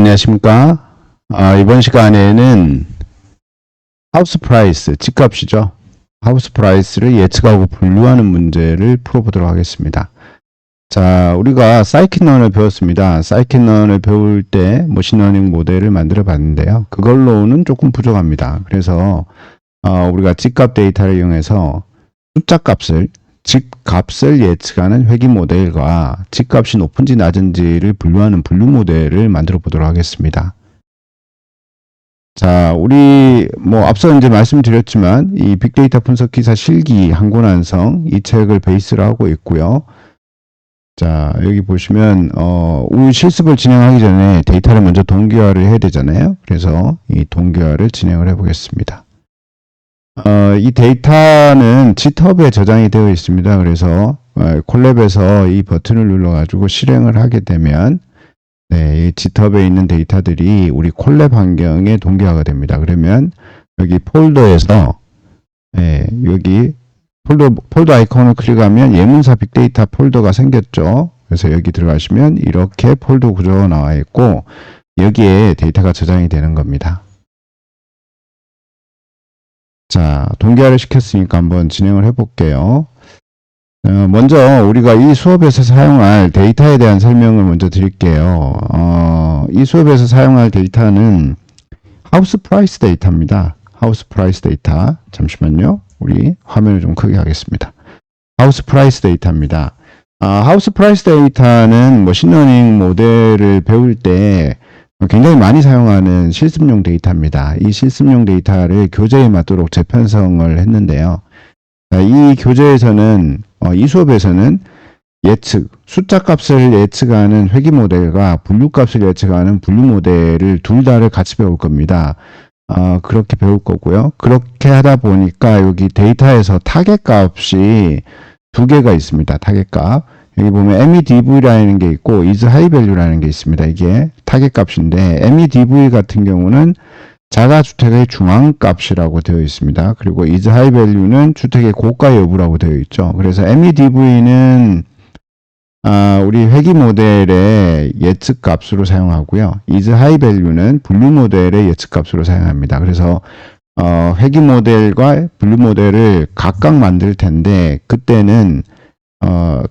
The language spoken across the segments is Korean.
안녕하십니까. 이번 시간에는 하우스 프라이스, 집값이죠. 하우스 프라이스를 예측하고 분류하는 문제를 풀어보도록 하겠습니다. 자, 우리가 사이킷런을 배웠습니다. 사이킷런을 배울 때 머신러닝 모델을 만들어 봤는데요. 그걸로는 조금 부족합니다. 그래서 우리가 집값 데이터를 이용해서 집값을 예측하는 회귀 모델과 집값이 높은지 낮은지를 분류하는 분류 모델을 만들어 보도록 하겠습니다. 자, 우리 앞서 이제 말씀드렸지만 이 빅데이터 분석 기사 실기 한 권 완성 이 책을 베이스로 하고 있고요. 자, 여기 보시면 우리 실습을 진행하기 전에 데이터를 먼저 동기화를 해야 되잖아요. 그래서 이 동기화를 진행을 해 보겠습니다. 이 데이터는 GitHub에 저장이 되어 있습니다. 그래서 콜랩에서 이 버튼을 눌러가지고 실행을 하게 되면 이 GitHub에 있는 데이터들이 우리 콜랩 환경에 동기화가 됩니다. 그러면 여기 폴더에서 여기 폴더 아이콘을 클릭하면 예문사 빅데이터 폴더가 생겼죠. 그래서 여기 들어가시면 이렇게 폴더 구조가 나와 있고 여기에 데이터가 저장이 되는 겁니다. 자, 동기화를 시켰으니까 한번 진행을 해볼게요. 먼저 우리가 이 수업에서 사용할 데이터에 대한 설명을 먼저 드릴게요. 이 수업에서 사용할 데이터는 하우스 프라이스 데이터입니다. 하우스 프라이스 데이터. 잠시만요. 우리 화면을 좀 크게 하겠습니다. 하우스 프라이스 데이터입니다. 하우스 프라이스 데이터는 머신러닝 모델을 배울 때 굉장히 많이 사용하는 실습용 데이터입니다. 이 실습용 데이터를 교재에 맞도록 재편성을 했는데요. 이 교재에서는 이 수업에서는 숫자 값을 예측하는 회귀 모델과 분류 값을 예측하는 분류 모델을 둘 다를 같이 배울 겁니다. 그렇게 배울 거고요. 그렇게 하다 보니까 여기 데이터에서 타겟 값이 두 개가 있습니다. 타겟 값. 여기 보면 MEDV라는 게 있고 isHighValue라는 게 있습니다. 이게 타겟 값인데 MEDV 같은 경우는 자가주택의 중앙값이라고 되어 있습니다. 그리고 isHighValue는 주택의 고가 여부라고 되어 있죠. 그래서 MEDV는 우리 회귀 모델의 예측값으로 사용하고요. isHighValue는 분류 모델의 예측값으로 사용합니다. 그래서 회귀 모델과 분류 모델을 각각 만들 텐데 그때는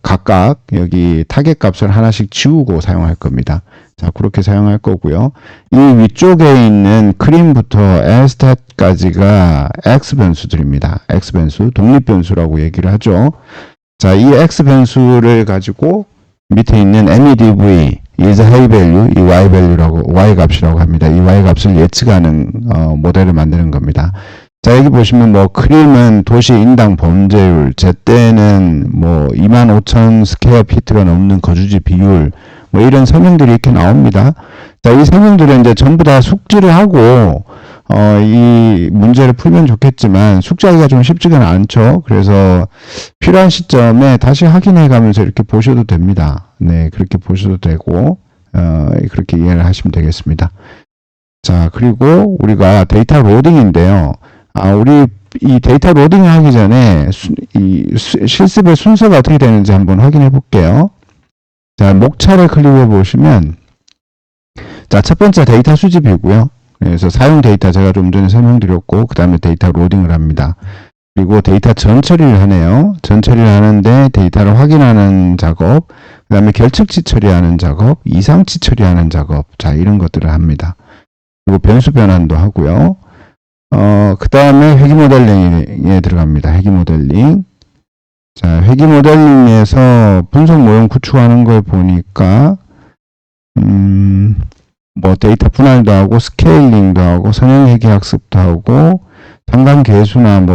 각각 여기 타겟 값을 하나씩 지우고 사용할 겁니다. 자, 그렇게 사용할 거고요. 이 위쪽에 있는 크림부터 Lstat까지가 X 변수들입니다. X 변수, 독립 변수라고 얘기를 하죠. 자, 이 X 변수를 가지고 밑에 있는 MEDV, isHighValue, 이 yvalue라고, y 값이라고 합니다. 이 y 값을 예측하는 모델을 만드는 겁니다. 자, 여기 보시면 크림은 도시 인당 범죄율, 제때는 25,000 스퀘어 피트가 넘는 거주지 비율, 이런 설명들이 이렇게 나옵니다. 자, 이 설명들은 이제 전부 다 숙지를 하고, 이 문제를 풀면 좋겠지만, 숙지하기가 좀 쉽지가 않죠. 그래서 필요한 시점에 다시 확인해 가면서 이렇게 보셔도 됩니다. 네, 그렇게 보셔도 되고, 그렇게 이해를 하시면 되겠습니다. 자, 그리고 우리가 데이터 로딩인데요. 우리 이 데이터 로딩을 하기 전에 이 실습의 순서가 어떻게 되는지 한번 확인해 볼게요. 자, 목차를 클릭해 보시면 자, 첫 번째 데이터 수집이고요. 그래서 사용 데이터 제가 좀 전에 설명드렸고 그 다음에 데이터 로딩을 합니다. 그리고 데이터 전처리를 하네요. 전처리를 하는데 데이터를 확인하는 작업, 그 다음에 결측치 처리하는 작업, 이상치 처리하는 작업, 자, 이런 것들을 합니다. 그리고 변수 변환도 하고요. 그 다음에 회귀 모델링에 들어갑니다. 회귀 모델링. 자, 회귀 모델링에서 분석 모형 구축하는 걸 보니까, 데이터 분할도 하고, 스케일링도 하고, 선형 회귀 학습도 하고, 상관계수나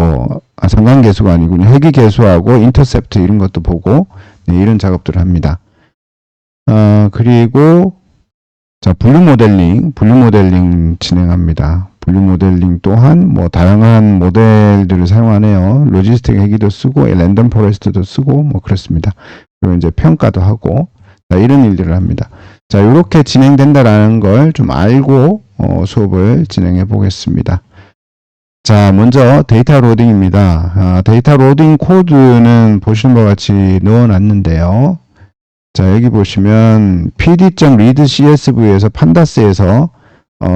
상관계수가 아니군요. 회귀 계수하고, 인터셉트 이런 것도 보고, 네, 이런 작업들을 합니다. 그리고, 자, 분류 모델링 진행합니다. 분류 모델링 또한 다양한 모델들을 사용하네요. 로지스틱 회귀도 쓰고 랜덤 포레스트도 쓰고 그렇습니다. 그리고 이제 평가도 하고 자, 이런 일들을 합니다. 자, 이렇게 진행된다라는 걸 좀 알고 수업을 진행해 보겠습니다. 자, 먼저 데이터 로딩입니다. 데이터 로딩 코드는 보시는 것 같이 넣어 놨는데요. 자, 여기 보시면 pd.read.csv에서 판다스에서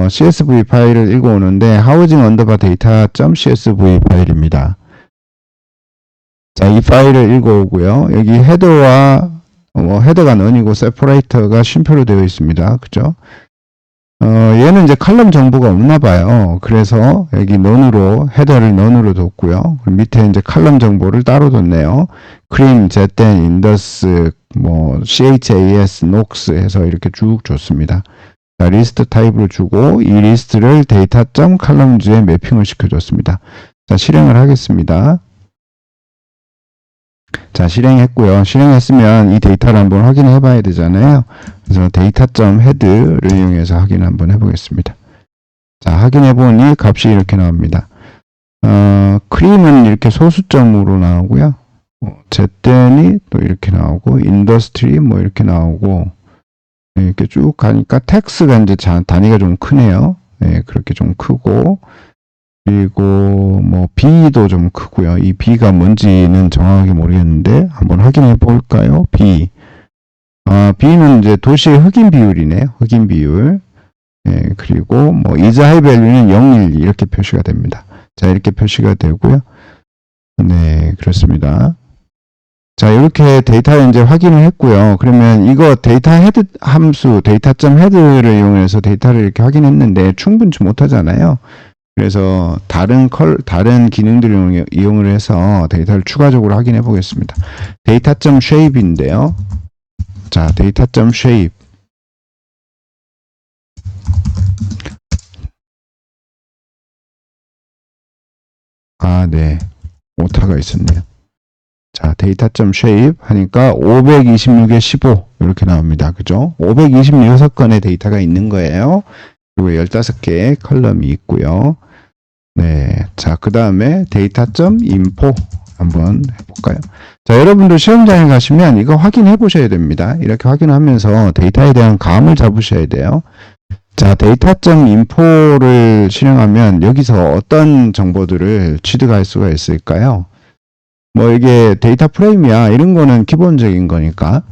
CSV 파일을 읽어오는데 housing underbar data.csv 파일입니다. 자, 이 파일을 읽어오고요. 여기 헤더와 헤더가 넌이고 세퍼레이터가 쉼표로 되어 있습니다. 그죠? 얘는 이제 칼럼 정보가 없나 봐요. 그래서 여기 넌으로 헤더를 넌으로 뒀고요. 밑에 이제 칼럼 정보를 따로 뒀네요. 크림, 제텐, 인더스, CHAS, 녹스 해서 이렇게 쭉 줬습니다. 자, 리스트 타입으로 주고 이 리스트를 데이터.columns에 매핑을 시켜줬습니다. 자, 실행을 하겠습니다. 자, 실행했고요. 실행했으면 이 데이터를 한번 확인해 봐야 되잖아요. 그래서 데이터.head를 이용해서 확인 한번 해보겠습니다. 자, 확인해 보니 값이 이렇게 나옵니다. 크림은 이렇게 소수점으로 나오고요. 제땐이 또 이렇게 나오고, 인더스트리 이렇게 나오고, 이렇게 쭉 가니까 텍스가 이제 단위가 좀 크네요. 네, 그렇게 좀 크고, 그리고 B도 좀 크고요. 이 B가 뭔지는 정확하게 모르겠는데 한번 확인해 볼까요? B. B는 이제 도시의 흑인 비율이네요. 흑인 비율. 예, 그리고 is high value는 0, 1 이렇게 표시가 됩니다. 자, 이렇게 표시가 되고요. 네, 그렇습니다. 자, 이렇게 데이터 이제 확인을 했고요. 그러면 이거 데이터 헤드 함수, 데이터.헤드를 이용해서 데이터를 이렇게 확인했는데 충분치 못하잖아요. 그래서 다른 기능들을 이용을 해서 데이터를 추가적으로 확인해 보겠습니다. 데이터.shape인데요. 자, 데이터.shape. 네. 오타가 있었네요. 자, 데이터.shape 하니까 526에 15 이렇게 나옵니다. 그죠? 526건의 데이터가 있는 거예요. 그리고 15개의 컬럼이 있고요. 네. 자, 그 다음에 데이터.info 한번 해볼까요? 자, 여러분들 시험장에 가시면 이거 확인해 보셔야 됩니다. 이렇게 확인하면서 데이터에 대한 감을 잡으셔야 돼요. 자, 데이터.info를 실행하면 여기서 어떤 정보들을 취득할 수가 있을까요? 이게 데이터 프레임이야. 이런 거는 기본적인 거니까.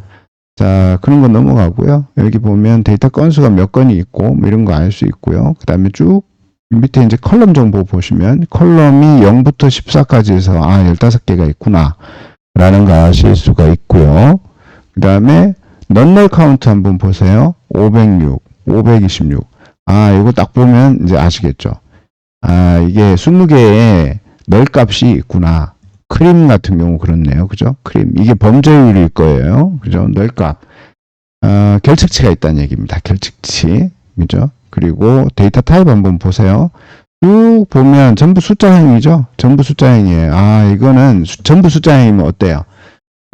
자, 그런 건 넘어가고요. 여기 보면 데이터 건수가 몇 건이 있고, 이런 거 알 수 있고요. 그 다음에 쭉 밑에 이제 컬럼 정보 보시면 컬럼이 0부터 14까지 해서 15개가 있구나 라는 거 아실 수가 있고요. 그 다음에 넌널 카운트 한번 보세요. 506, 526. 이거 딱 보면 이제 아시겠죠. 이게 20개의 널 값이 있구나. 크림 같은 경우 그렇네요. 그죠? 크림. 이게 범죄율일 거예요. 그죠? 널 값. 결측치가 있다는 얘기입니다. 결측치. 그죠? 그리고 데이터 타입 한번 보세요. 쭉 보면 전부 숫자형이죠. 전부 숫자형이에요. 이거는 전부 숫자형이면 어때요?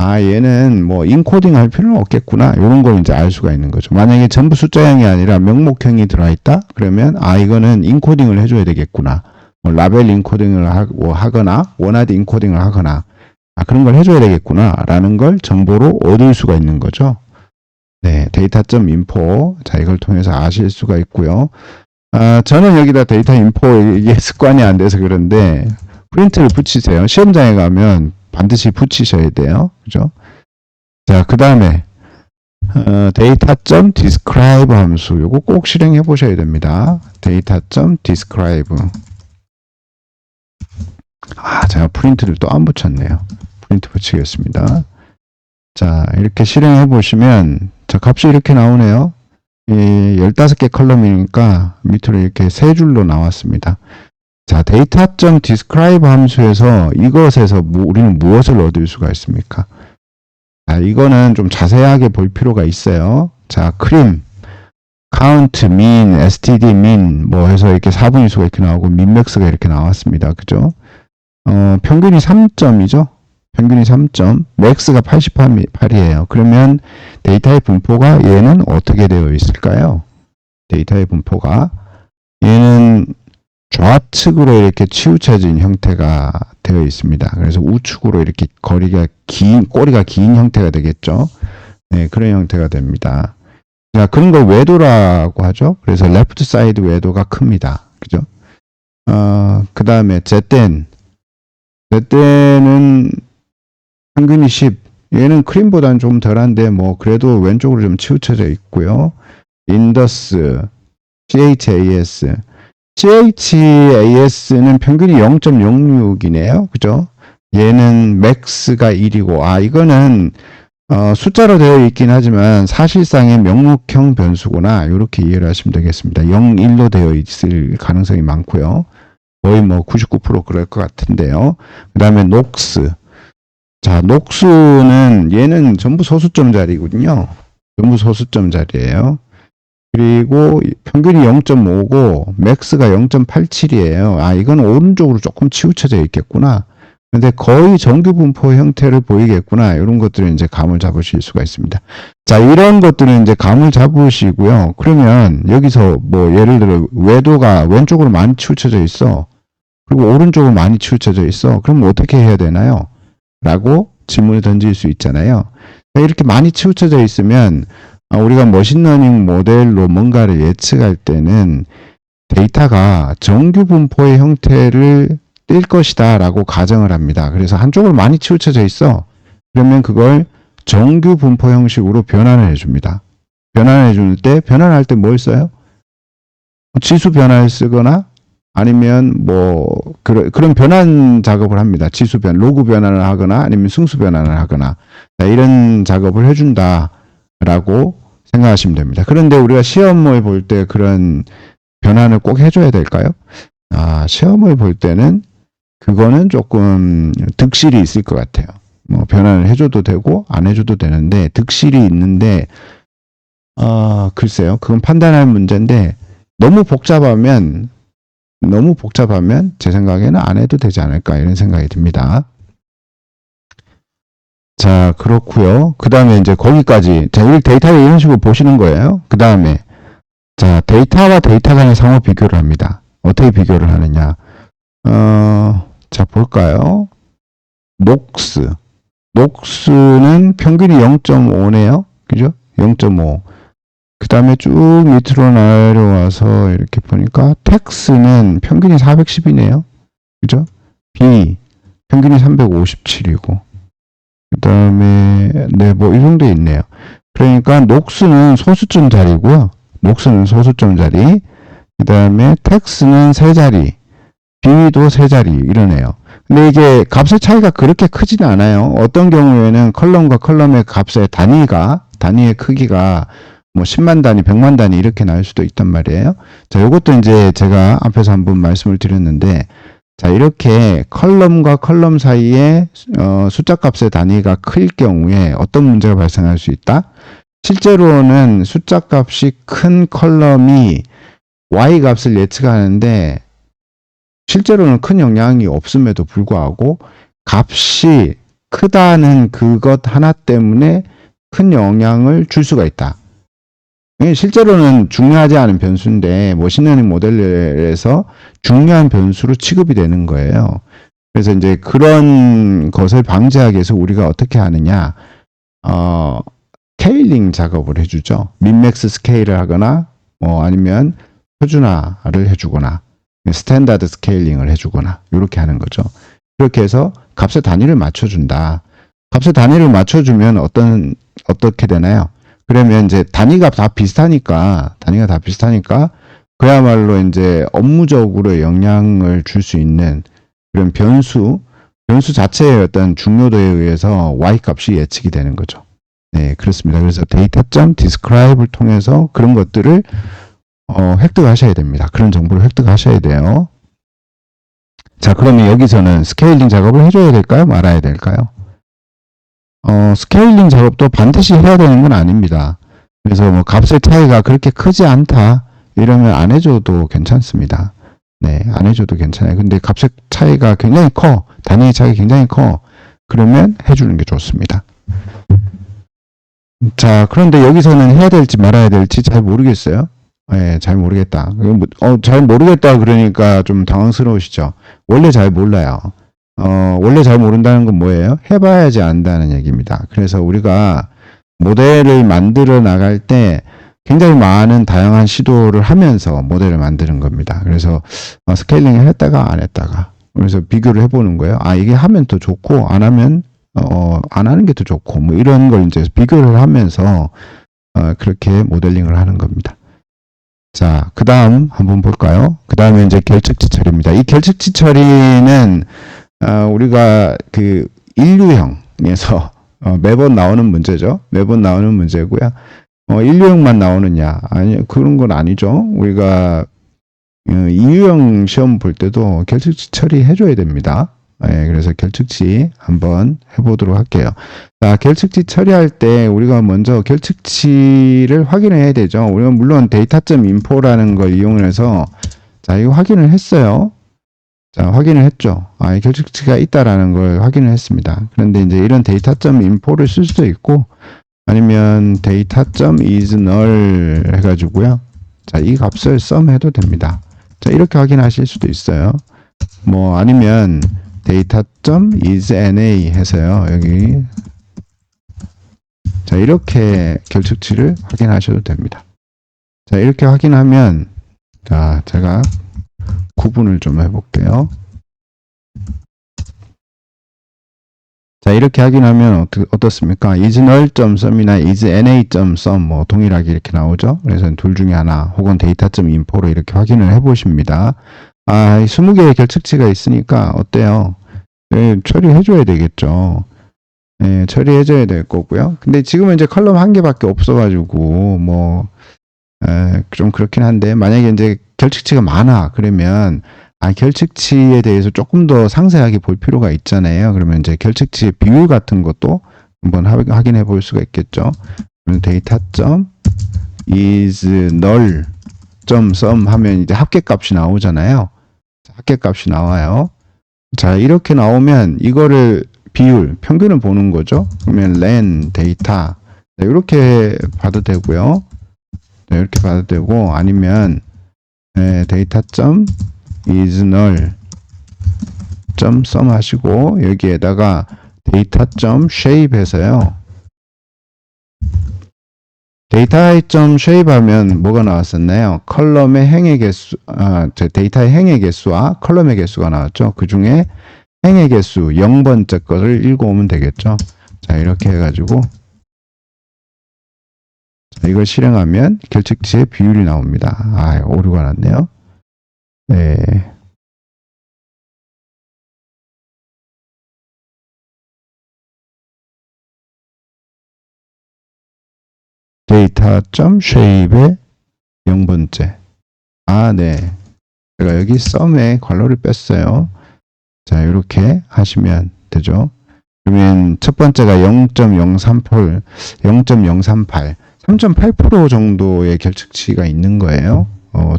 얘는 인코딩 할 필요는 없겠구나. 이런 걸 이제 알 수가 있는 거죠. 만약에 전부 숫자형이 아니라 명목형이 들어있다? 그러면 이거는 인코딩을 해줘야 되겠구나. 라벨 인코딩을 하거나 원하드 인코딩을 하거나 그런 걸 해줘야 되겠구나 라는 걸 정보로 얻을 수가 있는 거죠. 네, 데이터.info. 자, 이걸 통해서 아실 수가 있고요. 저는 여기다 데이터.info 이게 습관이 안 돼서 그런데 프린트를 붙이세요. 시험장에 가면 반드시 붙이셔야 돼요. 그죠? 자, 그 다음에 데이터.describe 함수 요거 꼭 실행해 보셔야 됩니다. 데이터.describe. 제가 프린트를 또 안 붙였네요. 프린트 붙이겠습니다. 자, 이렇게 실행해 보시면 자, 값이 이렇게 나오네요. 15개 컬럼이니까 밑으로 이렇게 세 줄로 나왔습니다. 자, 데이터.describe 함수에서 이것에서 우리는 무엇을 얻을 수가 있습니까? 자, 이거는 좀 자세하게 볼 필요가 있어요. 자, 크림, count, mean, std, mean 해서 이렇게 4분위수가 이렇게 나오고 민맥스가 이렇게 나왔습니다. 그죠? 평균이 3점이죠? 평균이 3점, 맥스가 88이에요. 그러면 데이터의 분포가 얘는 어떻게 되어 있을까요? 데이터의 분포가 얘는 좌측으로 이렇게 치우쳐진 형태가 되어 있습니다. 그래서 우측으로 이렇게 꼬리가 긴 형태가 되겠죠. 네, 그런 형태가 됩니다. 자, 그런 걸 외도라고 하죠. 그래서 레프트 사이드 외도가 큽니다. 그죠? 그 다음에 제땐은 평균이 10, 얘는 크림보다는 좀 덜한데 뭐 그래도 왼쪽으로 좀 치우쳐져 있고요. 인더스, CHAS. CHAS는 평균이 0.06이네요. 그죠? 얘는 맥스가 1이고, 이거는 숫자로 되어 있긴 하지만 사실상의 명목형 변수구나. 이렇게 이해를 하시면 되겠습니다. 0, 1로 되어 있을 가능성이 많고요. 거의 뭐 99% 그럴 것 같은데요. 그 다음에 녹스. 자, 녹수는 얘는 전부 소수점짜리거든요. 전부 소수점짜리예요. 그리고 평균이 0.5고 맥스가 0.87이에요. 이건 오른쪽으로 조금 치우쳐져 있겠구나. 근데 거의 정규 분포 형태를 보이겠구나. 이런 것들은 이제 감을 잡으실 수가 있습니다. 자, 이런 것들은 이제 감을 잡으시고요. 그러면 여기서 뭐 예를 들어 외도가 왼쪽으로 많이 치우쳐져 있어. 그리고 오른쪽으로 많이 치우쳐져 있어. 그럼 어떻게 해야 되나요? 라고 질문을 던질 수 있잖아요. 이렇게 많이 치우쳐져 있으면 우리가 머신러닝 모델로 뭔가를 예측할 때는 데이터가 정규 분포의 형태를 띌 것이다 라고 가정을 합니다. 그래서 한쪽으로 많이 치우쳐져 있어. 그러면 그걸 정규 분포 형식으로 변환을 해줍니다. 변환을 해줄 때, 변환할 때 뭘 써요? 지수 변화를 쓰거나 아니면 뭐 그런 변환 작업을 합니다. 지수 변, 로그 변환을 하거나 아니면 승수 변환을 하거나 이런 작업을 해준다라고 생각하시면 됩니다. 그런데 우리가 시험을 볼 때 그런 변환을 꼭 해줘야 될까요? 시험을 볼 때는 그거는 조금 득실이 있을 것 같아요. 뭐 변환을 해줘도 되고 안 해줘도 되는데 득실이 있는데 글쎄요. 그건 판단할 문제인데 너무 복잡하면 제 생각에는 안 해도 되지 않을까 이런 생각이 듭니다. 자, 그렇고요. 그 다음에 이제 거기까지 자, 이 데이터를 이런 식으로 보시는 거예요. 그 다음에 자, 데이터와 데이터 간의 상호 비교를 합니다. 어떻게 비교를 하느냐? 자, 볼까요? 녹스는 평균이 0.5네요. 그죠? 0.5. 그 다음에 쭉 밑으로 내려와서 이렇게 보니까 텍스는 평균이 410이네요. 그죠? B 평균이 357이고 그 다음에 네, 뭐 이 정도 있네요. 그러니까 녹스는 소수점 자리고요. 녹스는 소수점 자리. 그 다음에 텍스는 세 자리. B도 세 자리 이러네요. 근데 이게 값의 차이가 그렇게 크지는 않아요. 어떤 경우에는 컬럼과 컬럼의 값의 단위의 크기가 뭐 10만 단위, 100만 단위 이렇게 나올 수도 있단 말이에요. 자, 요것도 이제 제가 앞에서 한번 말씀을 드렸는데, 자, 이렇게 컬럼과 컬럼 사이에 숫자 값의 단위가 클 경우에 어떤 문제가 발생할 수 있다? 실제로는 숫자 값이 큰 컬럼이 Y 값을 예측하는데 실제로는 큰 영향이 없음에도 불구하고 값이 크다는 그것 하나 때문에 큰 영향을 줄 수가 있다. 실제로는 중요하지 않은 변수인데 머신러닝 모델에서 중요한 변수로 취급이 되는 거예요. 그래서 이제 그런 것을 방지하기 위해서 우리가 어떻게 하느냐, 스케일링 작업을 해주죠. 민맥스 스케일을 하거나 아니면 표준화를 해주거나 스탠다드 스케일링을 해주거나 이렇게 하는 거죠. 그렇게 해서 값의 단위를 맞춰준다. 값의 단위를 맞춰주면 어떻게 되나요? 그러면 이제 단위가 다 비슷하니까 그야말로 이제 업무적으로 영향을 줄 수 있는 그런 변수 자체의 어떤 중요도에 의해서 Y 값이 예측이 되는 거죠. 네, 그렇습니다. 그래서 data.describe를 통해서 그런 것들을 획득하셔야 됩니다. 그런 정보를 획득하셔야 돼요. 자, 그러면 여기서는 스케일링 작업을 해줘야 될까요? 말아야 될까요? 스케일링 작업도 반드시 해야 되는 건 아닙니다. 그래서 뭐 값의 차이가 그렇게 크지 않다 이러면 안 해줘도 괜찮습니다. 네, 안 해줘도 괜찮아요. 근데 값의 차이가 굉장히 커, 단위의 차이가 굉장히 커. 그러면 해주는 게 좋습니다. 자, 그런데 여기서는 해야 될지 말아야 될지 잘 모르겠어요. 네, 잘 모르겠다. 잘 모르겠다 그러니까 좀 당황스러우시죠? 원래 잘 몰라요. 원래 잘 모른다는 건 뭐예요? 해봐야지 안다는 얘기입니다. 그래서 우리가 모델을 만들어 나갈 때 굉장히 많은 다양한 시도를 하면서 모델을 만드는 겁니다. 그래서 스케일링을 했다가 안 했다가 그래서 비교를 해보는 거예요. 이게 하면 더 좋고 안 하면 안 하는 게 더 좋고, 뭐 이런 걸 이제 비교를 하면서 그렇게 모델링을 하는 겁니다. 자, 그 다음 한번 볼까요? 그 다음에 이제 결측지 처리입니다. 이 결측지 처리는 우리가 그 인류형에서 매번 나오는 문제죠. 매번 나오는 문제고요. 인류형만 나오느냐? 아니, 그런 건 아니죠. 우리가 인류형 시험 볼 때도 결측지 처리해줘야 됩니다. 네, 그래서 결측지 한번 해보도록 할게요. 자, 결측지 처리할 때 우리가 먼저 결측치를 확인해야 되죠. 우리가 물론 data.info라는 걸 이용해서 자, 이거 확인을 했어요. 자, 확인을 했죠. 이 결측치가 있다라는 걸 확인을 했습니다. 그런데 이제 이런 data.info를 쓸 수도 있고 아니면 data.isNull 해가지고요. 자, 이 값을 sum 해도 됩니다. 자, 이렇게 확인하실 수도 있어요. 뭐 아니면 data.isNA 해서요. 여기 자, 이렇게 결측치를 확인하셔도 됩니다. 자, 이렇게 확인하면 자, 제가 구분을 좀 해볼게요. 자, 이렇게 확인하면 어떻습니까? isNull.sum이나 isNA.sum 뭐 동일하게 이렇게 나오죠. 그래서 둘 중에 하나 혹은 data.info로 이렇게 확인을 해보십니다. 20개의 결측치가 있으니까 어때요? 네, 처리해줘야 되겠죠. 네, 처리해줘야 될 거고요. 근데 지금은 이제 컬럼 한 개밖에 없어가지고 뭐 좀 그렇긴 한데 만약에 이제 결측치가 많아 그러면 결측치에 대해서 조금 더 상세하게 볼 필요가 있잖아요. 그러면 이제 결측치의 비율 같은 것도 한번 확인해 볼 수가 있겠죠. data.isNull.sum 하면 이제 합계값이 나오잖아요. 합계값이 나와요. 자, 이렇게 나오면 이거를 비율, 평균을 보는 거죠. 그러면 len 데이터 이렇게 봐도 되고요. 네, 이렇게 봐도 되고 아니면 data.isNull.sum 하시고 여기에다가 data.shape 해서요. data.shape 하면 뭐가 나왔었나요? 컬럼의 행의 개수, 데이터의 행의 개수와 컬럼의 개수가 나왔죠. 그 중에 행의 개수 0번째 것을 읽어오면 되겠죠. 자, 이렇게 해가지고 이걸 실행하면 결측치의 비율이 나옵니다. 오류가 났네요. 네. data.shape의 0번째. 네. 제가 여기 sum에 괄호를 뺐어요. 자, 이렇게 하시면 되죠. 그러면 첫 번째가 0.038, 3.8% 정도의 결측치가 있는 거예요.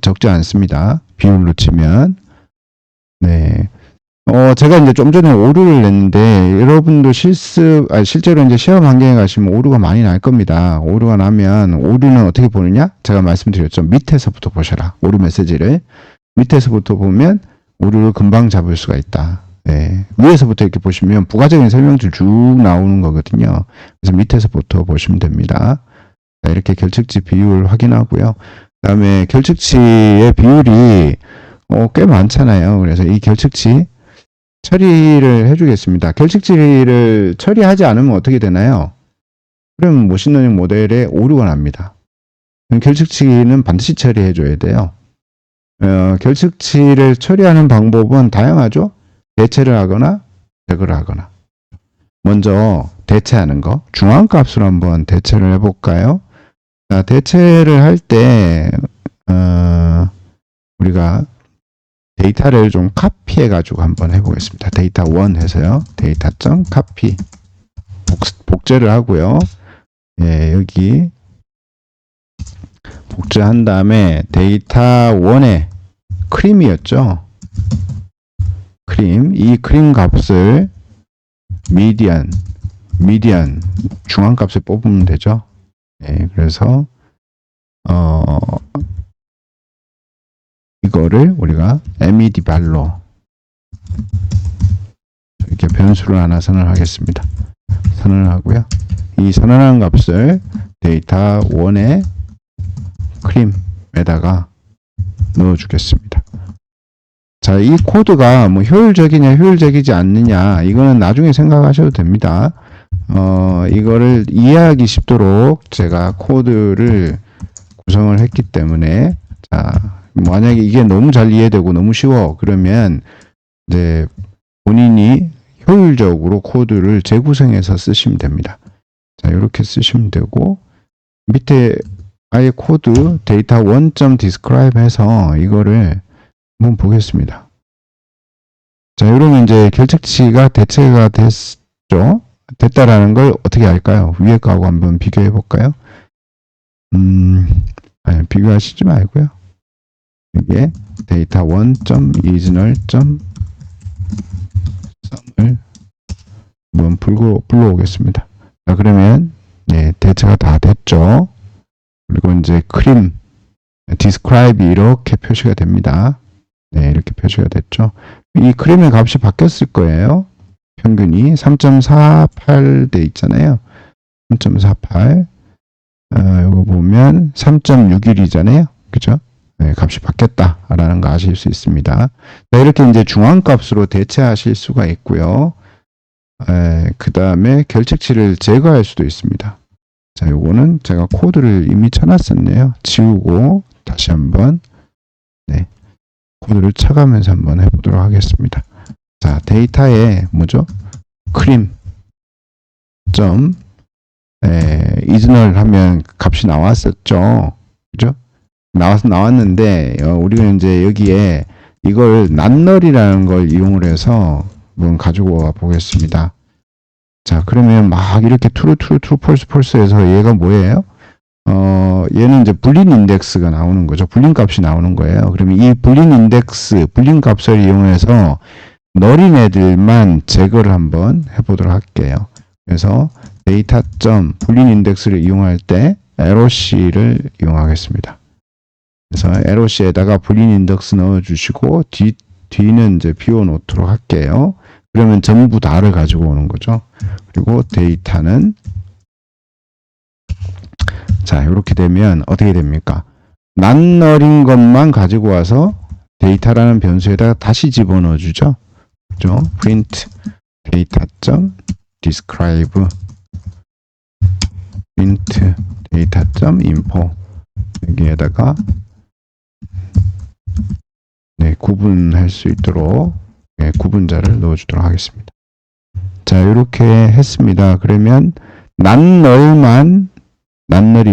적지 않습니다. 비율로 치면. 네. 제가 이제 좀 전에 오류를 냈는데, 여러분도 실제로 이제 시험 환경에 가시면 오류가 많이 날 겁니다. 오류가 나면, 오류는 어떻게 보느냐? 제가 말씀드렸죠. 밑에서부터 보셔라. 오류 메시지를. 밑에서부터 보면, 오류를 금방 잡을 수가 있다. 네. 위에서부터 이렇게 보시면 부가적인 설명줄 쭉 나오는 거거든요. 그래서 밑에서부터 보시면 됩니다. 자, 이렇게 결측치 비율 확인하고요. 그 다음에 결측치의 비율이 꽤 많잖아요. 그래서 이 결측치 처리를 해주겠습니다. 결측치를 처리하지 않으면 어떻게 되나요? 그럼 머신러닝 모델에 오류가 납니다. 결측치는 반드시 처리해줘야 돼요. 결측치를 처리하는 방법은 다양하죠. 대체를 하거나 제거를 하거나. 먼저 대체하는 거. 중앙값으로 한번 대체를 해볼까요? 자, 대체를 할 때 우리가 데이터를 좀 카피해 가지고 한번 해보겠습니다. 데이터 1 해서요. 데이터.copy 복제를 하고요. 예, 여기 복제한 다음에 데이터 1에 크림이었죠. 이 크림 값을 미디안 중앙값을 뽑으면 되죠. 예, 그래서 이거를 우리가 med 발로 이렇게 변수를 하나 선언하겠습니다. 선언하고요. 이 선언한 값을 데이터 1의 크림에다가 넣어 주겠습니다. 자, 이 코드가 뭐 효율적이냐, 효율적이지 않느냐, 이거는 나중에 생각하셔도 됩니다. 이거를 이해하기 쉽도록 제가 코드를 구성을 했기 때문에, 자, 만약에 이게 너무 잘 이해되고 너무 쉬워, 그러면 이제 본인이 효율적으로 코드를 재구성해서 쓰시면 됩니다. 자, 이렇게 쓰시면 되고, 밑에 아예 코드 데이터 1.describe 해서 이거를 한번 보겠습니다. 자, 이러면 이제 결책치가 대체가 됐죠. 됐다라는 걸 어떻게 알까요? 위에 거하고 한번 비교해 볼까요? 아니, 비교하시지 말고요. 이게 데이터 1.isNull.sum을 한번 불러오겠습니다. 자, 그러면 네, 대체가 다 됐죠. 그리고 이제 크림, describe이 이렇게 표시가 됩니다. 네, 이렇게 표시가 됐죠. 이 크림의 값이 바뀌었을 거예요. 평균이 3.48 돼 있잖아요. 3.48. 이거 보면 3.61이잖아요. 그죠? 네, 값이 바뀌었다라는 거 아실 수 있습니다. 자, 이렇게 이제 중앙값으로 대체하실 수가 있고요. 그 다음에 결책치를 제거할 수도 있습니다. 자, 요거는 제가 코드를 이미 쳐놨었네요. 지우고 다시 한번 네, 코드를 쳐가면서 한번 해보도록 하겠습니다. 자, 데이터에 뭐죠? 크림 점 isNull 하면 값이 나왔었죠. 그죠? 나왔는데 우리가 이제 여기에 이걸 notNull이라는 걸 이용을 해서 한번 가지고 와 보겠습니다. 자, 그러면 막 이렇게 true, false 해서 얘가 뭐예요? 얘는 이제 불린 인덱스가 나오는 거죠. 불린 값이 나오는 거예요. 그러면 이 불린 인덱스, 불린 값을 이용해서 null인 애들만 제거를 한번 해보도록 할게요. 그래서 데이터.점 불린 인덱스를 이용할 때 LOC를 이용하겠습니다. 그래서 LOC에다가 불린 인덱스 넣어주시고 뒤는 이제 비워놓도록 할게요. 그러면 전부 다를 가지고 오는 거죠. 그리고 데이터는 자, 이렇게 되면 어떻게 됩니까? notNull인 것만 가지고 와서 데이터라는 변수에다가 다시 집어넣어 주죠. 그죠? print data.describe print data.info 여기에다가 네, 구분할 수 있도록 네, 구분자를 넣어주도록 하겠습니다. 자, 이렇게 했습니다. 그러면 notNull인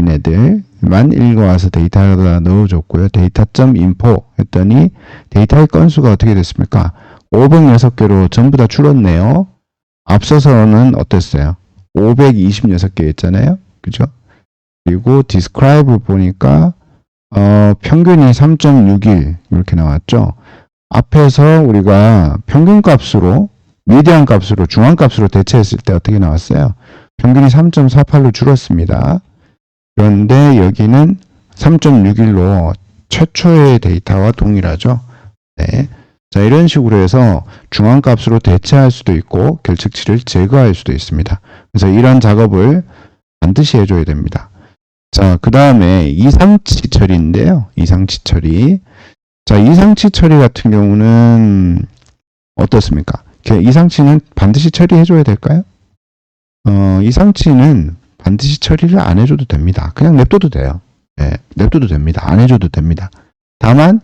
애들만 읽어와서 데이터에다 넣어줬고요. data.info 했더니 데이터의 건수가 어떻게 됐습니까? 506개로 전부 다 줄었네요. 앞서서는 어땠어요? 526개였잖아요. 그죠? 그리고 describe 보니까 평균이 3.61 이렇게 나왔죠. 앞에서 우리가 평균값으로 미디안 값으로 중앙값으로 대체했을 때 어떻게 나왔어요? 평균이 3.48로 줄었습니다. 그런데 여기는 3.61로 최초의 데이터와 동일하죠. 네. 자, 이런 식으로 해서 중앙값으로 대체할 수도 있고 결책치를 제거할 수도 있습니다. 그래서 이런 작업을 반드시 해줘야 됩니다. 자, 그 다음에 이상치 처리인데요. 이상치 처리. 자, 이상치 처리 같은 경우는 어떻습니까? 이상치는 반드시 처리해줘야 될까요? 이상치는 반드시 처리를 안 해줘도 됩니다. 그냥 냅둬도 돼요. 네, 냅둬도 됩니다. 안 해줘도 됩니다. 다만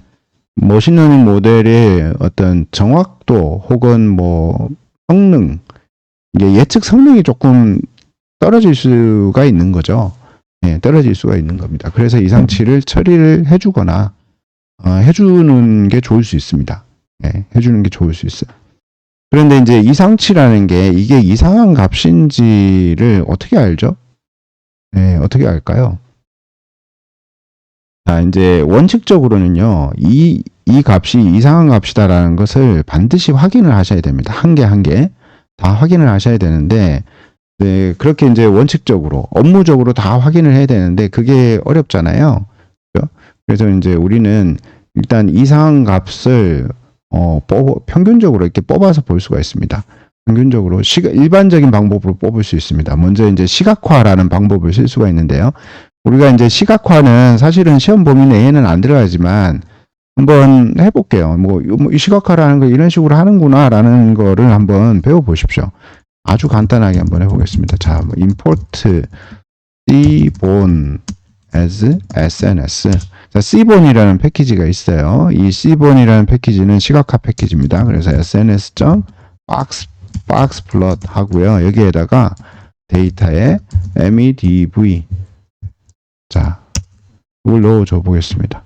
머신러닝 모델의 어떤 정확도 혹은 뭐 성능, 이게 예측 성능이 조금 떨어질 수가 있는 거죠. 네, 떨어질 수가 있는 겁니다. 그래서 이상치를 처리를 해주거나 해주는 게 좋을 수 있습니다. 네, 해주는 게 좋을 수 있어요. 그런데 이제 이상치라는 게 이게 이상한 값인지를 어떻게 알죠? 네, 어떻게 알까요? 자, 이제 원칙적으로는요, 이 값이 이상한 값이다라는 것을 반드시 확인을 하셔야 됩니다. 한 개 한 개 다 확인을 하셔야 되는데, 네, 그렇게 이제 원칙적으로, 업무적으로 다 확인을 해야 되는데, 그게 어렵잖아요. 그렇죠? 그래서 이제 우리는 일단 이상한 값을 평균적으로 이렇게 뽑아서 볼 수가 있습니다. 평균적으로 일반적인 방법으로 뽑을 수 있습니다. 먼저 이제 시각화라는 방법을 쓸 수가 있는데요. 우리가 이제 시각화는 사실은 시험 범위 내에는 안 들어가지만 한번 해볼게요. 이 시각화라는 거 이런 식으로 하는구나라는 거를 한번 배워보십시오. 아주 간단하게 한번 해보겠습니다. 자, import cbone as SNS. 자, cbone이라는 패키지가 있어요. 이 cbone이라는 패키지는 시각화 패키지입니다. 그래서 sns.boxplot 하고요. 여기에다가 데이터에 medv. 자, 이걸 넣어줘 보겠습니다.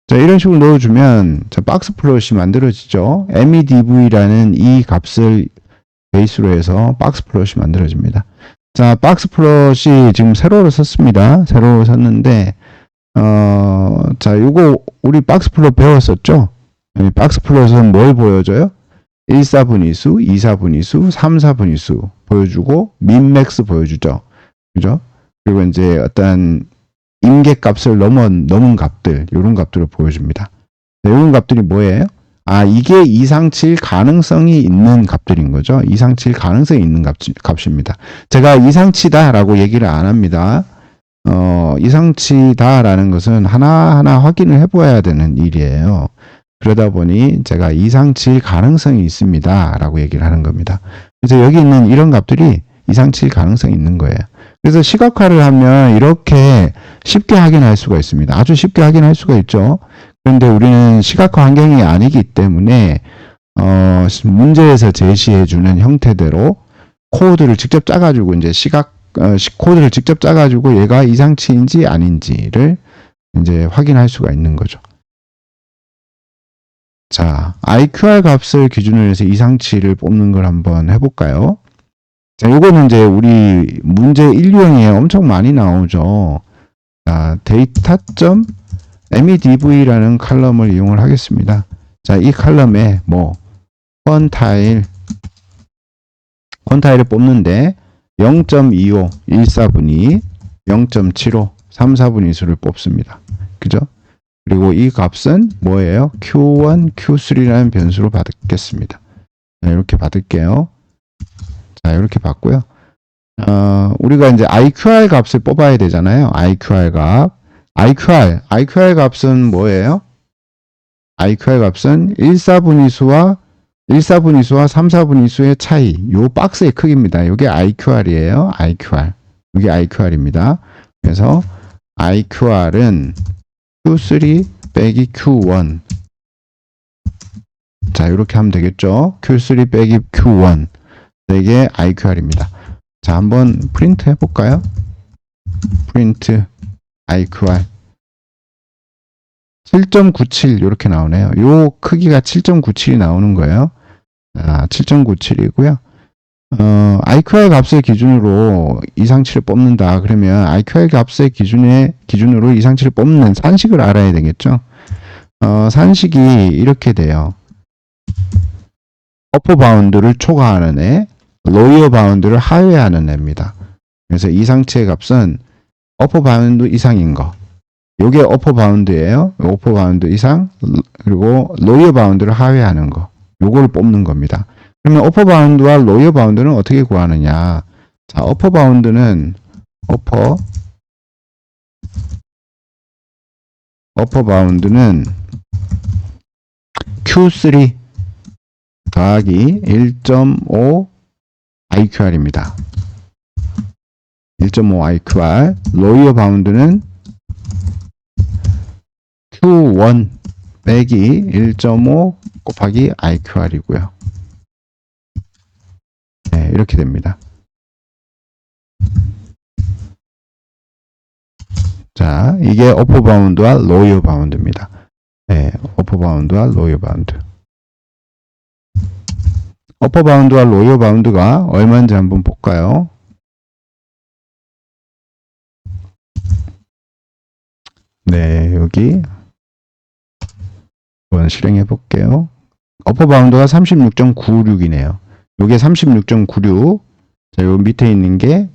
자, 이런 식으로 넣어주면 자, 박스 플롯이 만들어지죠. medv라는 이 값을 베이스로 해서 박스 플롯이 만들어집니다. 자, 박스 플롯이 지금 세로로 썼습니다. 세로로 썼는데 자, 요거 우리 박스 플롯 배웠었죠? 박스 플롯은 뭘 보여줘요? 1사분위수, 2사분위수, 3사분위수 보여주고 민맥스 보여주죠. 그죠? 그리고 이제 어떤 임계값을 넘은 값들, 이런 값들을 보여줍니다. 이런 값들이 뭐예요? 아, 이게 이상치일 가능성이 있는 값들인 거죠. 이상치일 가능성이 있는 값입니다. 제가 이상치다라고 얘기를 안 합니다. 이상치다라는 것은 하나하나 확인을 해봐야 되는 일이에요. 그러다 보니 제가 이상치일 가능성이 있습니다. 라고 얘기를 하는 겁니다. 그래서 여기 있는 이런 값들이 이상치일 가능성이 있는 거예요. 그래서 시각화를 하면 이렇게 쉽게 확인할 수가 있습니다. 아주 쉽게 확인할 수가 있죠. 그런데 우리는 시각화 환경이 아니기 때문에 문제에서 제시해주는 형태대로 코드를 직접 짜가지고 이제 코드를 직접 짜가지고 얘가 이상치인지 아닌지를 이제 확인할 수가 있는 거죠. 자, IQR 값을 기준으로 해서 이상치를 뽑는 걸 한번 해볼까요? 자, 요거는 이제 우리 문제 1유형에 엄청 많이 나오죠. 자, data.medv라는 칼럼을 이용을 하겠습니다. 자, 이 칼럼에 퀀타일을 뽑는데 0.25, 1사분위, 0.75, 3사분위수를 뽑습니다. 그죠? 그리고 이 값은 뭐예요? Q1, Q3라는 변수로 받겠습니다. 자, 이렇게 받을게요. 자, 이렇게 받고요. 우리가 이제 IQR 값을 뽑아야 되잖아요. IQR 값. IQR 값은 뭐예요? IQR 값은 1사분위수와 3사분위수의 차이. 요 박스의 크기입니다. 이게 IQR이에요. IQR. 이게 IQR입니다. 그래서 IQR은 Q3 빼기 Q1. 자, 이렇게 하면 되겠죠. Q3 빼기 Q1. 이게 IQR입니다. 자, 한번 프린트 해볼까요? 프린트 IQR 7.97 이렇게 나오네요. 요 크기가 7.97이 나오는 거예요. 7.97이고요. IQR 값의 기준으로 이상치를 뽑는다. 그러면 IQR 값의 기준으로 이상치를 뽑는 산식을 알아야 되겠죠. 산식이 이렇게 돼요. 어퍼 바운드를 초과하는 애, 로이어 바운드를 하회하는 애입니다. 그래서 이상치의 값은 어퍼 바운드 이상인 거. 요게 어퍼 바운드예요. 어퍼 바운드 이상, 그리고 로이어 바운드를 하회하는 거. 요걸 뽑는 겁니다. 그러면 어퍼 바운드와 로이어 바운드는 어떻게 구하느냐? 자, 어퍼 바운드는 어퍼 바운드는 Q3 더하기 1.5 IQR입니다. 1.5 IQR. 로이어 바운드는 Q1 빼기 1.5 곱하기 IQR이고요. 네, 이렇게 됩니다. 자, 이게 어퍼 바운드와 로이어 바운드입니다. 네, 어퍼 바운드와 로이어 바운드. 어퍼 바운드와 로이어 바운드가 얼마인지 한번 볼까요? 네, 여기 한번 실행해 볼게요. 어퍼 바운드가 36.96이네요. 요게 36.96. 자, 요 밑에 있는 게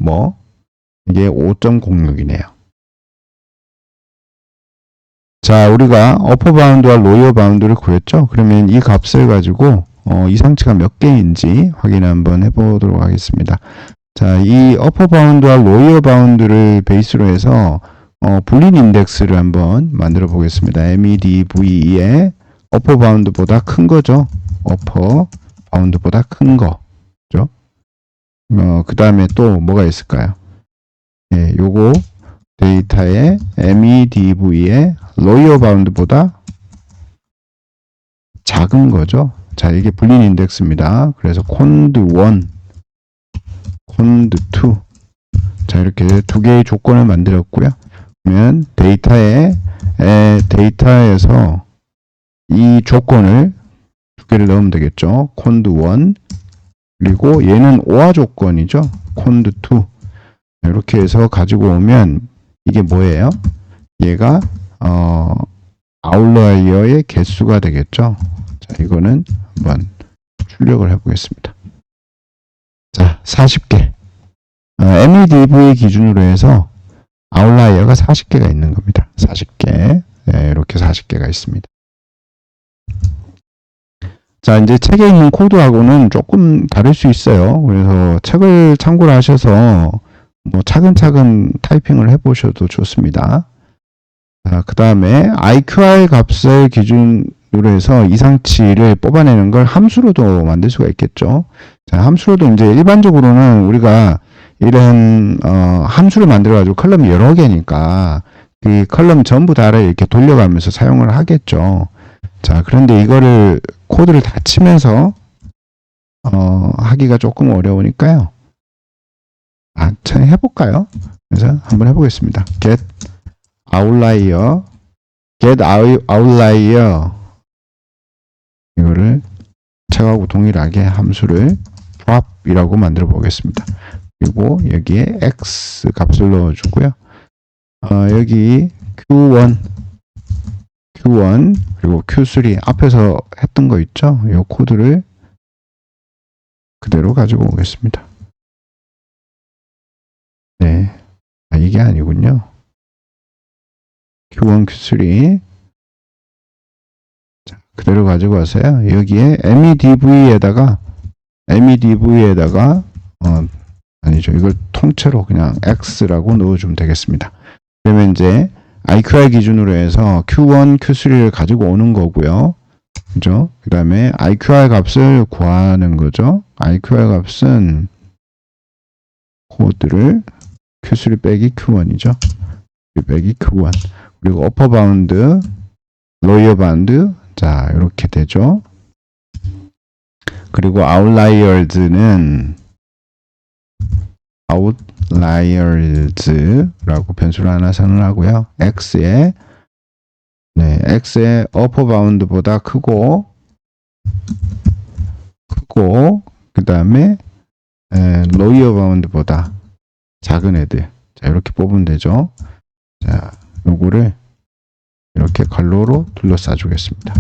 이게 5.06이네요. 자, 우리가 어퍼 바운드와 로이어 바운드를 구했죠? 그러면 이 값을 가지고 이상치가 몇 개인지 확인 한번 해보도록 하겠습니다. 자, 이 어퍼 바운드와 로이어 바운드를 베이스로 해서 불린 인덱스를 한번 만들어 보겠습니다. MEDV의 어퍼 바운드보다 큰 거죠. 어퍼 바운드보다 큰 거죠. 그 다음에 또 뭐가 있을까요? 예, 요거 데이터의 MEDV의 로이어 바운드보다 작은 거죠. 자, 이게 불린 인덱스입니다. 그래서 cond1, cond2. 자, 이렇게 두 개의 조건을 만들었고요. 그러면 데이터에서 이 조건을 두 개를 넣으면 되겠죠. cond1 그리고 얘는 오화 조건이죠. cond2 이렇게 해서 가지고 오면 이게 뭐예요? 얘가 아웃라이어의 개수가 되겠죠. 자, 이거는 한번 출력을 해보겠습니다. 자, 40개. MEDV 기준으로 해서 아웃라이어가 40개가 있는 겁니다. 40개. 네, 이렇게 40개가 있습니다. 자, 이제 책에 있는 코드하고는 조금 다를 수 있어요. 그래서 책을 참고를 하셔서 뭐 차근차근 타이핑을 해보셔도 좋습니다. 그 다음에 IQR 값을 기준으로 해서 이상치를 뽑아내는 걸 함수로도 만들 수가 있겠죠. 자, 함수로도 이제 일반적으로는 우리가 이런 함수를 만들어 가지고 컬럼이 여러 개니까 그 컬럼 전부 다를 이렇게 돌려가면서 사용을 하겠죠. 자, 그런데 이거를 코드를 다 치면서 하기가 조금 어려우니까요. 참 해볼까요? 그래서 한번 해보겠습니다. get outlier 이거를 책하고 동일하게 함수를 drop이라고 만들어 보겠습니다. 그리고 여기에 x 값을 넣어주고요. 여기 q1 그리고 q3 앞에서 했던 거 있죠? 이 코드를 그대로 가지고 오겠습니다. 네, 이게 아니군요. q1, q3 자, 그대로 가지고 와서요. 여기에 MEDV에다가 아니죠. 이걸 통째로 그냥 x라고 넣어주면 되겠습니다. 그러면 이제 IQR 기준으로 해서 Q1, Q3를 가지고 오는 거고요. 그죠? 그 다음에 IQR 값을 구하는 거죠. IQR 값은 코드를 Q3 빼기 Q1이죠. 빼기 Q1. 그리고 어퍼 바운드, 로이어 바운드. 자, 이렇게 되죠. 그리고 outliers는 outliers라고 변수를 하나 선언하고요. x의 upper bound보다 크고 그 다음에 lower bound보다 작은 애들. 자, 이렇게 뽑으면 되죠. 자, 요거를 이렇게 괄호로 둘러싸 주겠습니다.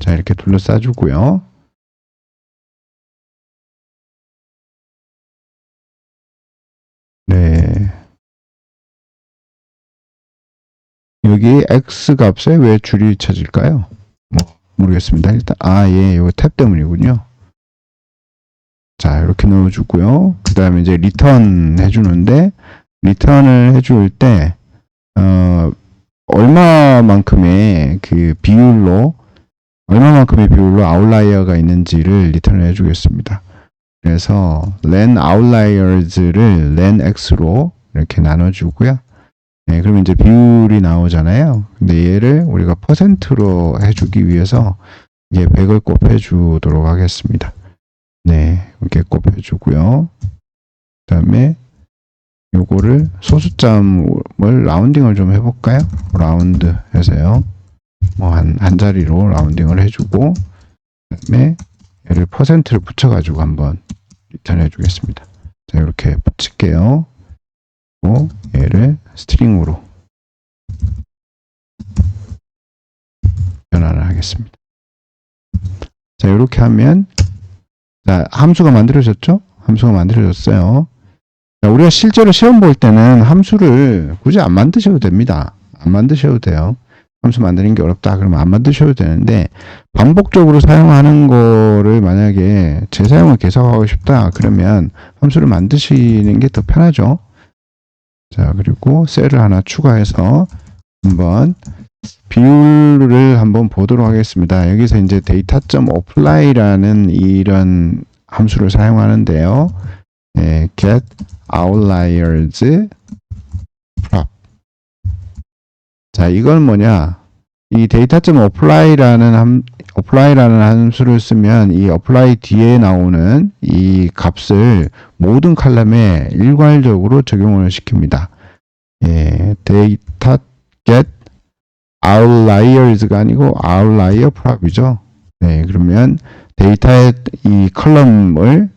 자, 이렇게 둘러싸 주고요. 네. 여기 x 값에 왜 줄이 쳐질까요? 모르겠습니다. 일단 예, 이거 탭 때문이군요. 자, 이렇게 넣어주고요. 그 다음에 이제 리턴 해주는데 리턴을 해줄 때 얼마만큼의 비율로 아웃라이어가 있는지를 리턴을 해주겠습니다. 그래서 len outliers를 len x로 이렇게 나눠주고요. 네, 그러면 이제 비율이 나오잖아요. 근데 얘를 우리가 퍼센트로 해주기 위해서 이게 100을 곱해주도록 하겠습니다. 네, 이렇게 곱해주고요. 그 다음에 요거를 소수점을 라운딩을 좀 해볼까요? 라운드 해서요. 한 자리로 라운딩을 해주고, 그 다음에 얘를 퍼센트를 붙여가지고 한번 리턴 해주겠습니다. 자, 이렇게 붙일게요. 그리고 얘를 스트링으로 변환을 하겠습니다. 자, 이렇게 하면, 자, 함수가 만들어졌죠? 함수가 만들어졌어요. 자, 우리가 실제로 시험 볼 때는 함수를 굳이 안 만드셔도 됩니다. 안 만드셔도 돼요. 함수 만드는 게 어렵다. 그러면 안 만드셔도 되는데, 반복적으로 사용하는 거를 만약에 재사용을 계속하고 싶다. 그러면 함수를 만드시는 게 더 편하죠. 자, 그리고 셀을 하나 추가해서 한번 비율을 한번 보도록 하겠습니다. 여기서 이제 data.apply라는 이런 함수를 사용하는데요. get outliers prop. 자, 이건 뭐냐? 이 data.apply라는 함수를 쓰면 이 apply 뒤에 나오는 이 값을 모든 칼럼에 일괄적으로 적용을 시킵니다. data get outliers가 아니고 outlier prop이죠. 네, 그러면 데이터의 이 컬럼을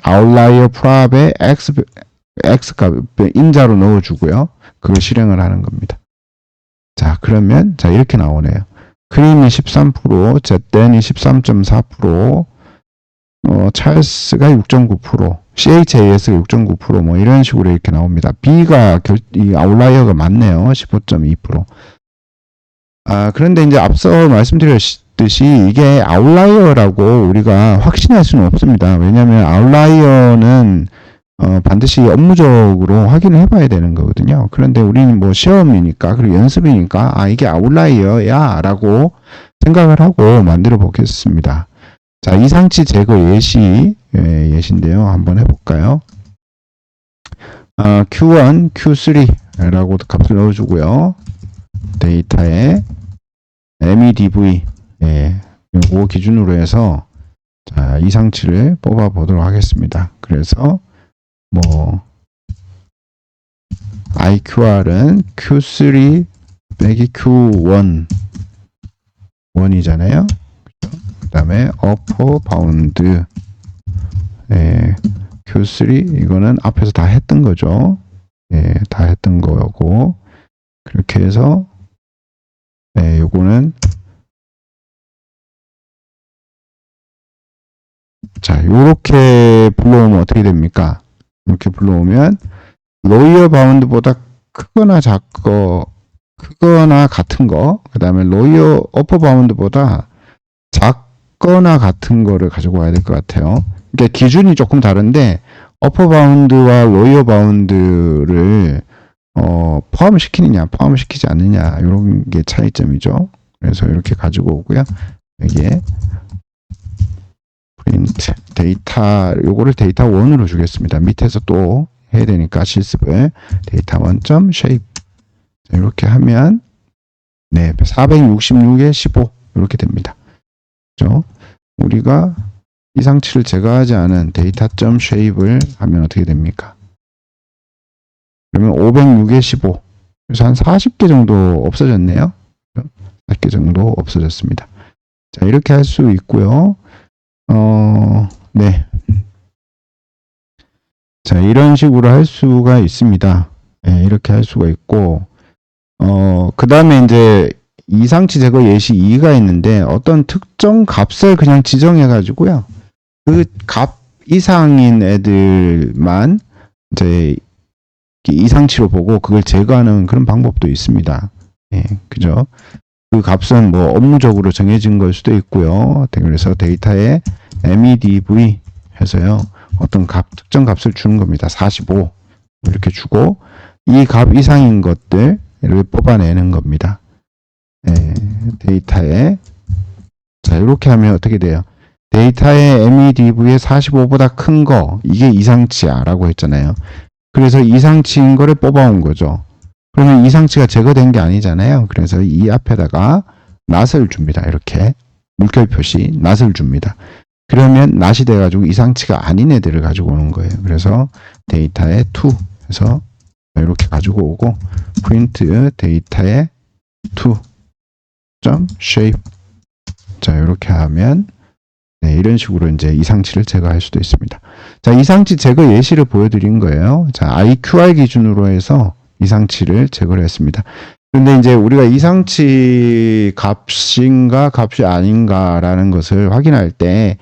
outlier prop에 x값 인자로 넣어주고요. 그걸 실행을 하는 겁니다. 자, 그러면 자 이렇게 나오네요. 크림이 13%, 제댄이 13.4%, 찰스가 6.9%, CHAS가 6.9%, 뭐 이런 식으로 이렇게 나옵니다. B가 이 아웃라이어가 많네요. 15.2%. 그런데 이제 앞서 말씀드렸듯이 이게 아웃라이어라고 우리가 확신할 수는 없습니다. 왜냐하면 아웃라이어는 반드시 업무적으로 확인을 해봐야 되는 거거든요. 그런데 우리는 뭐 시험이니까 그리고 연습이니까 이게 아웃라이어야 라고 생각을 하고 만들어 보겠습니다. 자, 이상치 제거 예시인데요. 한번 해볼까요? Q1, Q3 라고 값을 넣어주고요. 데이터에 MEDV 요거 기준으로 해서 자, 이상치를 뽑아 보도록 하겠습니다. 그래서 뭐 IQR은 Q3 빼기 Q1 1이잖아요. 그 다음에 upper bound Q3 이거는 앞에서 다 했던 거죠. 다 했던 거고 그렇게 해서 요거는 자 요렇게 불러오면 어떻게 됩니까? 이렇게 불러오면 로이어 바운드보다 크거나 같은 거, 그 다음에 로이어 어퍼 바운드보다 작거나 같은 거를 가지고 와야 될 것 같아요. 그러니까 기준이 조금 다른데 어퍼 바운드와 로이어 바운드를 포함시키느냐, 포함시키지 않느냐 이런 게 차이점이죠. 그래서 이렇게 가지고 오고요. 여기에 print 데이터 요거를 데이터 1으로 주겠습니다. 밑에서 또 해야 되니까 실습을 데이터 1.shape 이렇게 하면 466에 15 이렇게 됩니다. 그렇죠? 우리가 이상치를 제거하지 않은 data.shape를 하면 어떻게 됩니까? 그러면 506에 15 그래서 한 40개 정도 없어졌네요. 40개 정도 없어졌습니다. 자, 이렇게 할 수 있고요. 자, 이런 식으로 할 수가 있습니다. 이렇게 할 수가 있고, 그 다음에 이제 이상치 제거 예시 2가 있는데, 어떤 특정 값을 그냥 지정해가지고요. 그 값 이상인 애들만 이제 이상치로 보고 그걸 제거하는 그런 방법도 있습니다. 그죠? 그 값은 뭐 업무적으로 정해진 걸 수도 있고요. 그래서 데이터에 MEDV 해서요. 어떤 특정 값을 주는 겁니다. 45 이렇게 주고 이 값 이상인 것들을 뽑아내는 겁니다. 데이터에 자 이렇게 하면 어떻게 돼요? 데이터의 MEDV의 45보다 큰 거 이게 이상치야 라고 했잖아요. 그래서 이상치인 거를 뽑아온 거죠. 그러면 이상치가 제거된 게 아니잖아요. 그래서 이 앞에다가 낫을 줍니다. 이렇게 물결 표시 낫을 줍니다. 그러면 낫이 돼가지고 이상치가 아닌 애들을 가지고 오는 거예요. 그래서 데이터에 to 해서 이렇게 가지고 오고 print 데이터에 to.shape 자 이렇게 하면 이런 식으로 이제 이상치를 제거할 수도 있습니다. 자, 이상치 제거 예시를 보여드린 거예요. 자, IQR 기준으로 해서 이상치를 제거를 했습니다. 근데 이제 우리가 이상치 값인가 값이 아닌가라는 것을 확인할 때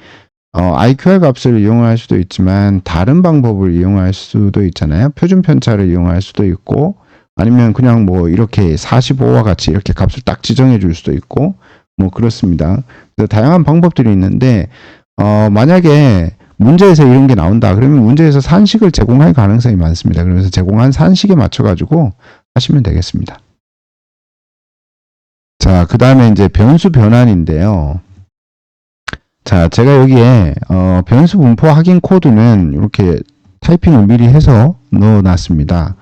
IQR 값을 이용할 수도 있지만 다른 방법을 이용할 수도 있잖아요. 표준 편차를 이용할 수도 있고 아니면 그냥 뭐 이렇게 45와 같이 이렇게 값을 딱 지정해 줄 수도 있고 뭐 그렇습니다. 그래서 다양한 방법들이 있는데 만약에 문제에서 이런 게 나온다 그러면 문제에서 산식을 제공할 가능성이 많습니다. 그래서 제공한 산식에 맞춰 가지고 하시면 되겠습니다. 자, 그 다음에 이제 변수 변환인데요. 자, 제가 여기에 변수 분포 확인 코드는 이렇게 타이핑을 미리 해서 넣어 놨습니다.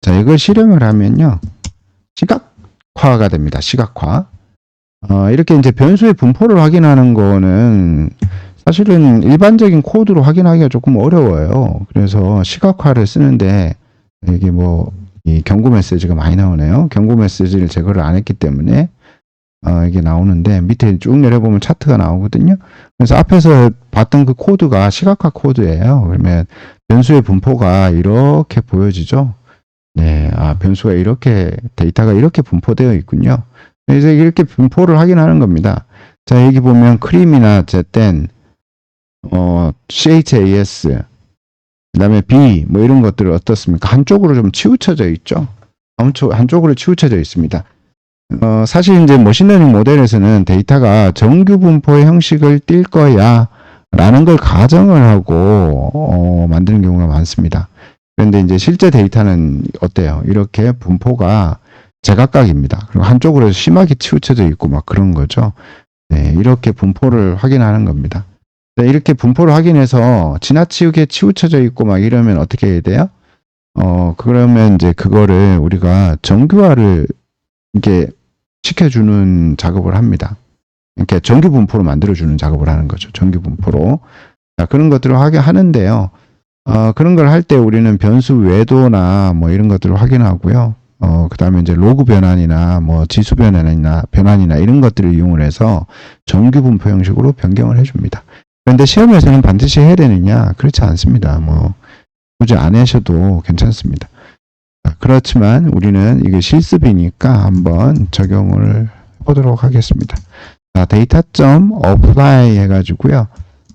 자, 이걸 실행을 하면요. 시각화가 됩니다. 시각화. 이렇게 이제 변수의 분포를 확인하는 거는 사실은 일반적인 코드로 확인하기가 조금 어려워요. 그래서 시각화를 쓰는데 이게 뭐 이 경고 메시지가 많이 나오네요. 경고 메시지를 제거를 안 했기 때문에 이게 나오는데 밑에 쭉 내려보면 차트가 나오거든요. 그래서 앞에서 봤던 그 코드가 시각화 코드예요. 그러면 변수의 분포가 이렇게 보여지죠. 네, 변수가 이렇게 데이터가 이렇게 분포되어 있군요. 그래서 이렇게 분포를 확인하는 겁니다. 자, 여기 보면 크림이나 제땐 CHAS 그 다음에 B 뭐 이런 것들은 어떻습니까? 한쪽으로 좀 치우쳐져 있죠. 한쪽으로 치우쳐져 있습니다. 사실 이제 머신러닝 모델에서는 데이터가 정규 분포의 형식을 띌 거야 라는 걸 가정을 하고 만드는 경우가 많습니다. 그런데 이제 실제 데이터는 어때요? 이렇게 분포가 제각각입니다. 그리고 한쪽으로 심하게 치우쳐져 있고 막 그런 거죠. 네, 이렇게 분포를 확인하는 겁니다. 네, 이렇게 분포를 확인해서 지나치게 치우쳐져 있고 막 이러면 어떻게 해야 돼요? 그러면 이제 그거를 우리가 정규화를 이렇게 시켜주는 작업을 합니다. 이렇게 정규 분포로 만들어주는 작업을 하는 거죠. 정규 분포로. 자, 그런 것들을 하는데요. 그런 걸 할 때 우리는 변수 외도나 뭐 이런 것들을 확인하고요. 그 다음에 이제 로그 변환이나 뭐 지수 변환이나 이런 것들을 이용을 해서 정규 분포 형식으로 변경을 해줍니다. 그런데 시험에서는 반드시 해야 되느냐? 그렇지 않습니다. 뭐, 굳이 안 하셔도 괜찮습니다. 그렇지만 우리는 이게 실습이니까 한번 적용을 해보도록 하겠습니다. 자, 데이터.apply 해가지고요.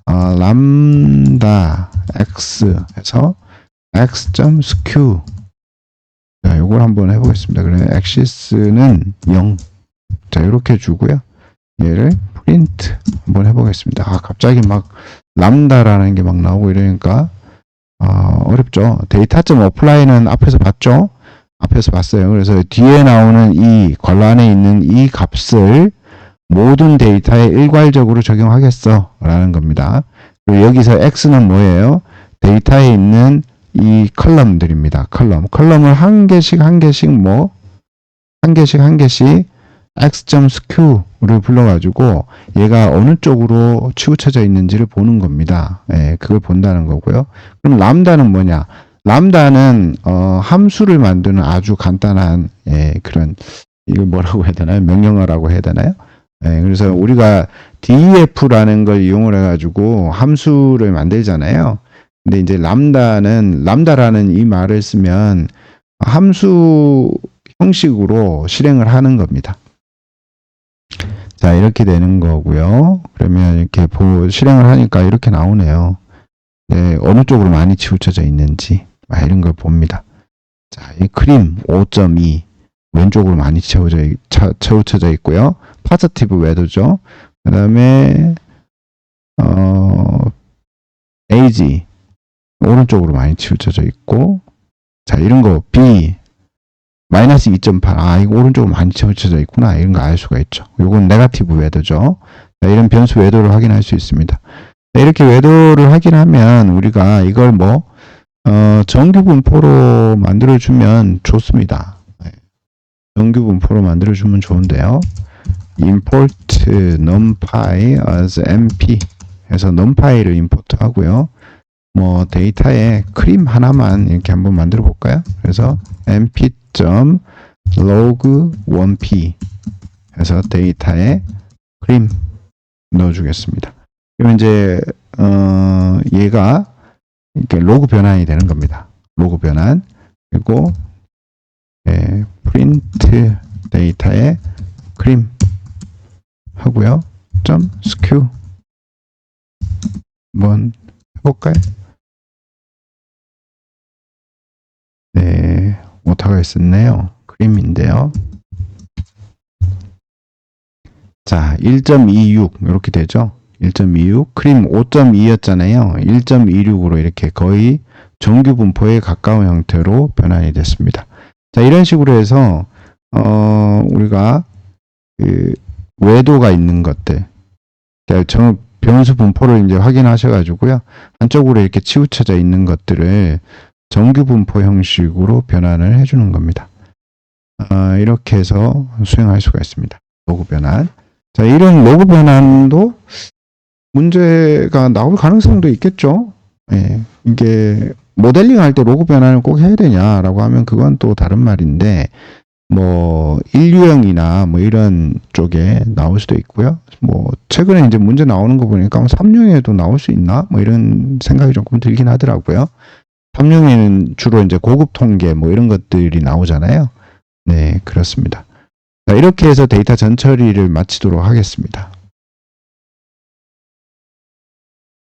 람다 x 해서 x.skew 자, 요걸 한번 해보겠습니다. 그러면 axis는 0. 자, 이렇게 주고요. 얘를 프린트 한번 해보겠습니다. 갑자기 막 람다라는 게 막 나오고 이러니까 어렵죠. 데이터.apply는 앞에서 봤죠? 앞에서 봤어요. 그래서 뒤에 나오는 이 괄호 안에 있는 이 값을 모든 데이터에 일괄적으로 적용하겠어 라는 겁니다. 그리고 여기서 x는 뭐예요? 데이터에 있는 이 컬럼들입니다. 컬럼을 한 개씩 x.skew를 불러가지고 얘가 어느 쪽으로 치우쳐져 있는지를 보는 겁니다. 예, 그걸 본다는 거고요. 그럼 람다는 뭐냐? 람다는 함수를 만드는 아주 간단한 그런 이걸 뭐라고 해야 되나요? 명령어라고 해야 되나요? 예, 그래서 우리가 def라는 걸 이용을 해가지고 함수를 만들잖아요. 근데 이제 람다라는 이 말을 쓰면 함수 형식으로 실행을 하는 겁니다. 자, 이렇게 되는 거고요. 그러면 이렇게 실행을 하니까 이렇게 나오네요. 네, 어느 쪽으로 많이 치우쳐져 있는지 이런 걸 봅니다. 자, 이 크림 5.2 왼쪽으로 많이 치우쳐져 있고요. 포지티브 웨더죠. 그 다음에 AG 오른쪽으로 많이 치우쳐져 있고, 자, 이런 거 B 마이너스 2.8 이거 오른쪽으로 많이 치우쳐져 있구나 이런 거 알 수가 있죠. 이건 네거티브 웨더죠. 자, 이런 변수 웨더를 확인할 수 있습니다. 자, 이렇게 웨더를 확인하면 우리가 이걸 뭐 정규 분포로 만들어주면 좋습니다. 정규 분포로 만들어주면 좋은데요. import numpy as np 해서 numpy를 임포트 하고요. 뭐 데이터에 크림 하나만 이렇게 한번 만들어 볼까요? 그래서 np.log1p 해서 데이터에 크림 넣어주겠습니다. 그러면 이제 얘가 이렇게 로그 변환이 되는 겁니다. 로그 변환 그리고 프린트 데이터에 크림 하고요. .skew 한번 해볼까요? 네, 오타가 있었네요. 크림인데요. 자, 1.26 이렇게 되죠. 1.26 크림 5.2였잖아요. 1.26으로 이렇게 거의 정규 분포에 가까운 형태로 변환이 됐습니다. 자, 이런 식으로 해서 우리가 그 외도가 있는 것들, 변수 분포를 이제 확인하셔가지고요. 한쪽으로 이렇게 치우쳐져 있는 것들을 정규 분포 형식으로 변환을 해주는 겁니다. 이렇게 해서 수행할 수가 있습니다. 로그 변환. 자, 이런 로그 변환도 문제가 나올 가능성도 있겠죠. 예, 이게 모델링 할 때 로그 변환을 꼭 해야 되냐라고 하면 그건 또 다른 말인데, 뭐 인류형이나 뭐 이런 쪽에 나올 수도 있고요. 뭐 최근에 이제 문제 나오는 거 보니까 3류형에도 나올 수 있나? 뭐 이런 생각이 조금 들긴 하더라고요. 3류형에는 주로 이제 고급 통계 뭐 이런 것들이 나오잖아요. 네, 그렇습니다. 자, 이렇게 해서 데이터 전처리를 마치도록 하겠습니다.